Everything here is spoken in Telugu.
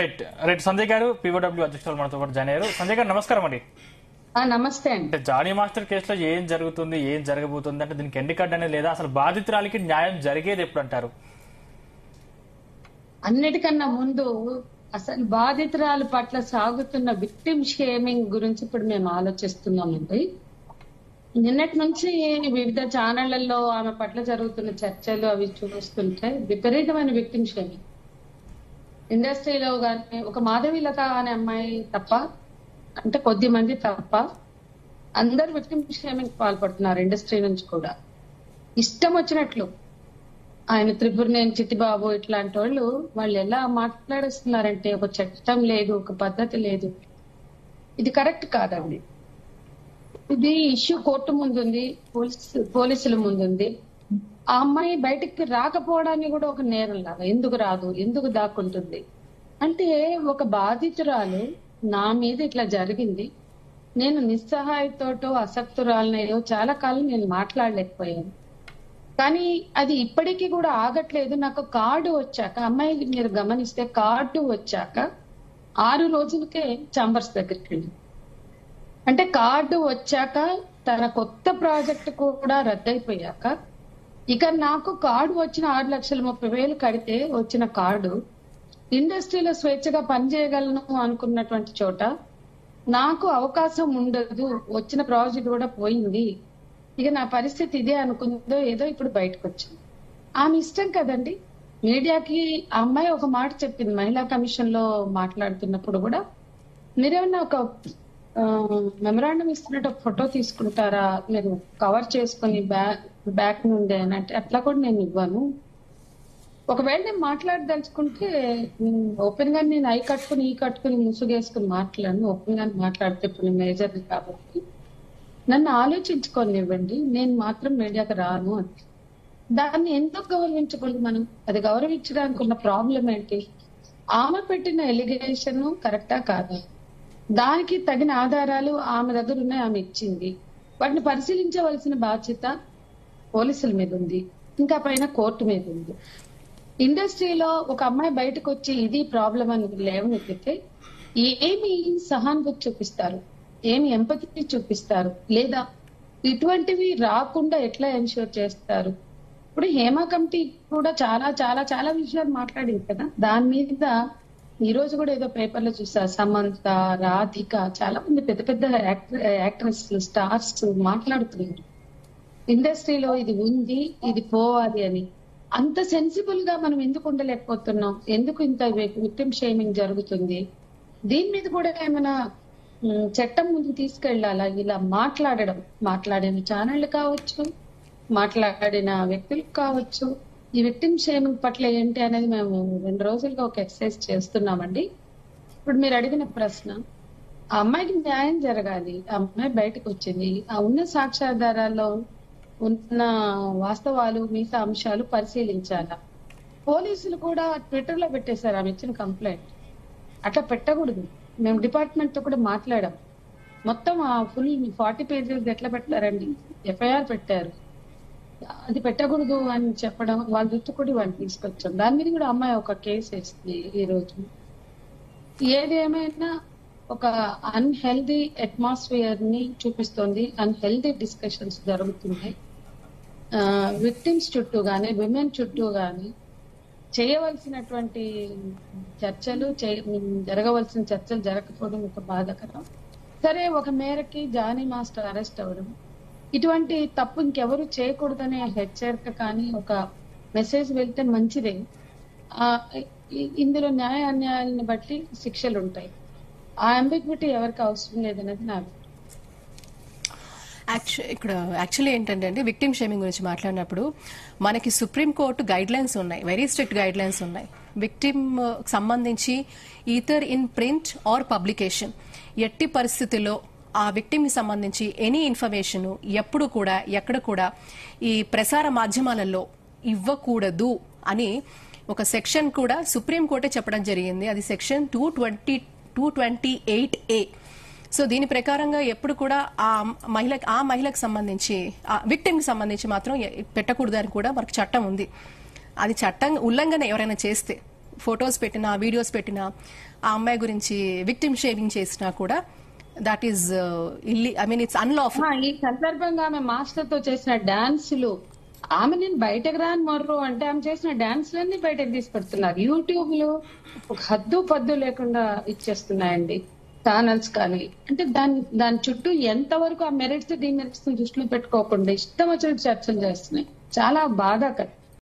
రైట్ రైట్ సంజయ్ గారు పీఓడబ్ల్యూ అధ్యక్షులు మనతో పాటు జాయిన్ అయ్యారు. సంజయ్ గారు నమస్కారం అండి. నమస్తే అండి. జానీ మాస్టర్ కేసులో ఏం జరుగుతుంది, ఏం జరగబోతుంది అంటే దీనికి ఎండ్ కార్డ్ అనేది లేదా, అసలు బాధితురాలికి న్యాయం జరిగేది ఎప్పుడు అంటారు? అన్నిటికన్నా ముందు అసలు బాధితురాల పట్ల సాగుతున్న విక్టిమ్ షేమింగ్ గురించి ఇప్పుడు మేము ఆలోచిస్తున్నామండి. నిన్నటి నుంచి వివిధ ఛానళ్లలో ఆమె పట్ల జరుగుతున్న చర్చలు అవి చూస్తుంటే విపరీతమైన విక్టిమ్ షేమింగ్. ఇండస్ట్రీలో కానీ ఒక మాధవీలత అనే అమ్మాయి తప్ప, అంటే కొద్ది మంది తప్ప అందరు విక్టిమ్ షేమింగ్ పాల్పడుతున్నారు. ఇండస్ట్రీ నుంచి కూడా ఇష్టం వచ్చినట్లు ఆయన త్రిపురనేని చిట్టిబాబు ఇట్లాంటి వాళ్ళు ఎలా మాట్లాడేస్తున్నారంటే ఒక చట్టం లేదు, ఒక పద్ధతి లేదు. ఇది కరెక్ట్ కాదండి. ఇది ఇష్యూ కోర్టు ముందుంది, పోలీసుల ముందుంది. ఆ అమ్మాయి బయటికి రాకపోవడానికి కూడా ఒక నేరం లాగా, ఎందుకు రాదు, ఎందుకు దాక్కుంటుంది అంటే, ఒక బాధితురాలు నా మీద ఇట్లా జరిగింది, నేను నిస్సహాయతోటో అసక్తురాలనో చాలా కాలం నేను మాట్లాడలేకపోయాను. కానీ అది ఇప్పటికీ కూడా ఆగట్లేదు. నాకు కార్డు వచ్చాక, అమ్మాయి మీరు గమనిస్తే కార్డు వచ్చాక 6 రోజులకే ఛాంబర్స్ దగ్గరికి వెళ్ళి, అంటే కార్డు వచ్చాక తన కొత్త ప్రాజెక్ట్ కూడా రద్దయిపోయాక, ఇక నాకు కార్డు వచ్చిన 6,30,000 కడితే వచ్చిన కార్డు, ఇండస్ట్రీలో స్వేచ్ఛగా పనిచేయగలను అనుకున్నటువంటి చోట నాకు అవకాశం ఉండదు, వచ్చిన ప్రాజెక్ట్ కూడా పోయింది, ఇక నా పరిస్థితి ఇదే అనుకుందో ఏదో ఇప్పుడు బయటకు వచ్చింది. ఆమె ఇష్టం కదండి. మీడియాకి ఆ అమ్మాయి ఒక మాట చెప్పింది మహిళా కమిషన్ లో మాట్లాడుతున్నప్పుడు కూడా, మీరేమన్నా ఒక మెమరాండం ఇస్తున్నట్టు ఒక ఫోటో తీసుకుంటారా, మీరు కవర్ చేసుకుని బ్యాక్ నుండే అని అంటే, అట్లా కూడా నేను ఇవ్వను. ఒకవేళ నేను మాట్లాడదలుచుకుంటే ఓపెన్ గా నేను ఈ కట్టుకుని ముసుగేసుకుని మాట్లాడను. ఓపెన్ గా మాట్లాడితే ఇప్పుడు నేను మేజర్ కాబట్టి నన్ను ఆలోచించుకోనివ్వండి, నేను మాత్రం మీడియాకి రాను అని. దాన్ని ఎందుకు గౌరవించకూడదు మనం? అది గౌరవించడానికి ఉన్న ప్రాబ్లం ఏంటి? ఆమె పెట్టిన ఎలిగేషన్ కరెక్టా కాదా, దానికి తగిన ఆధారాలు ఆమె దగ్గర ఉన్నాయి, ఆమె ఇచ్చింది. వాటిని పరిశీలించవలసిన బాధ్యత పోలీసుల మీద ఉంది, ఇంకా పైన కోర్టు మీద ఉంది. ఇండస్ట్రీలో ఒక అమ్మాయి బయటకు వచ్చి ఇది ప్రాబ్లం అని లేవనెత్తితే ఏమి సహానుభూతి చూపిస్తారు, ఏమి ఎంపతి చూపిస్తారు, లేదా ఇటువంటివి రాకుండా ఎట్లా ఎన్ష్యూర్ చేస్తారు? ఇప్పుడు హేమ కమిటీ కూడా చాలా చాలా చాలా విషయాలు మాట్లాడింది కదా. దాని మీద ఈ రోజు కూడా ఏదో పేపర్లో చూసా, సమంత, రాధిక, చాలా మంది పెద్ద పెద్ద యాక్ట్రెస్, స్టార్స్ మాట్లాడుతున్నారు ఇండస్ట్రీలో ఇది ఉంది, ఇది పోవాలి అని. అంత సెన్సిబుల్ గా మనం ఎందుకు ఉండలేకపోతున్నాం? ఎందుకు ఇంత విక్టిమ్ షేమింగ్ జరుగుతుంది? దీని మీద కూడా ఏమైనా చట్టం ముందు తీసుకెళ్లాలా? ఇలా మాట్లాడిన ఛానళ్లు కావచ్చు, మాట్లాడిన వ్యక్తులు కావచ్చు, ఈ విక్టిమ్ షేమింగ్ పట్ల ఏంటి అనేది మేము 2 రోజులుగా ఒక ఎక్సర్సైజ్ చేస్తున్నామండి. ఇప్పుడు మీరు అడిగిన ప్రశ్న, ఆ అమ్మాయికి న్యాయం జరగాలి. ఆ అమ్మాయి బయటకు వచ్చింది, ఆ ఉన్న సాక్ష్యాధారాల్లో ఉన్న వాస్తవాలు, మిగతా అంశాలు పరిశీలించాలా. పోలీసులు కూడా ట్విట్టర్ లో పెట్టేశారు ఆమె ఇచ్చిన కంప్లైంట్. అట్లా పెట్టకూడదు. మేము డిపార్ట్మెంట్ తో కూడా మాట్లాడాం. మొత్తం ఆ ఫుల్ 40 పేజెస్ ఎట్లా పెట్టారండి, ఎఫ్ఐఆర్ పెట్టారు. అది పెట్టకూడదు అని చెప్పడం, వాళ్ళ దృష్టి కూడా వాళ్ళు తీసుకొచ్చాం. దాని మీద కూడా అమ్మాయి ఒక కేసు వేస్తుంది ఈ రోజు. ఏది ఏమైనా ఒక అన్హెల్దీ అట్మాస్ఫియర్ ని చూపిస్తోంది, అన్హెల్దీ డిస్కషన్స్ జరుగుతున్నాయి. విక్టిమ్స్ చుట్టూ గానీ, విమెన్ చుట్టూ గానీ చేయవలసినటువంటి చర్చలు, జరగవలసిన చర్చలు జరగకపోవడం ఒక బాధాకరం. సరే, ఒక మేరకి జానీ మాస్టర్ అరెస్ట్ అవ్వడం, ఇటువంటి తప్పు ఇంకెవరు చేయకూడదనే హెచ్చరిక కానీ ఒక మెసేజ్ వెళ్తే మంచిదే. ఇందులో న్యాయ అన్యాయాలను బట్టి శిక్షలు ఉంటాయి. ఆ అంబిగ్విటీ ఎవరికి అవసరం లేదనేది నా అభిప్రాయం. ఇక్కడ యాక్చువల్లీ ఏంటంటే అండి, విక్టిమ్ షేమింగ్ గురించి మాట్లాడినప్పుడు మనకి సుప్రీంకోర్టు గైడ్ లైన్స్ ఉన్నాయి, వెరీ స్ట్రిక్ట్ గైడ్ లైన్స్ ఉన్నాయి. విక్టిమ్ సంబంధించి ether in print are publication, ఎట్టి పరిస్థితుల్లో ఆ విక్టిమ్ కి సంబంధించి ఎనీ ఇన్ఫర్మేషన్ ఎప్పుడు కూడా ఎక్కడ కూడా ఈ ప్రసార మాధ్యమాలలో ఇవ్వకూడదు అని ఒక సెక్షన్ కూడా సుప్రీంకోర్టే చెప్పడం జరిగింది. అది సెక్షన్ 228A. సో దీని ప్రకారంగా ఎప్పుడు కూడా ఆ మహిళకు సంబంధించి, ఆ విక్టిమ్ కి సంబంధించి మాత్రం పెట్టకూడదు అని కూడా మనకు చట్టం ఉంది. అది చట్టం ఉల్లంఘన ఎవరైనా చేస్తే ఫొటోస్ పెట్టినా వీడియోస్ పెట్టినా ఆ అమ్మాయి గురించి విక్టిమ్ షేమింగ్ చేసినా కూడా దట్ ఈస్ ఇట్స్ అన్లాఫుల్. ఈ సందర్భంగా ఆమె మాస్టర్ తో చేసిన డాన్సులు, ఆమె నేను బయటకు రాని మొర్రు అంటే ఆమె చేసిన డాన్సులన్నీ బయటకు తీసుకెడుతున్నారు. యూట్యూబ్ లో ఒక హద్దు పద్దు లేకుండా ఇచ్చేస్తున్నాయండి ఛానల్స్. కానీ అంటే దాని చుట్టూ ఎంతవరకు ఆ మెరిట్స్ దీని మెరిట్స్ దృష్టిలో పెట్టుకోకుండా ఇష్టం వచ్చినట్టు చర్చలు చేస్తున్నాయి. చాలా బాధాకరం.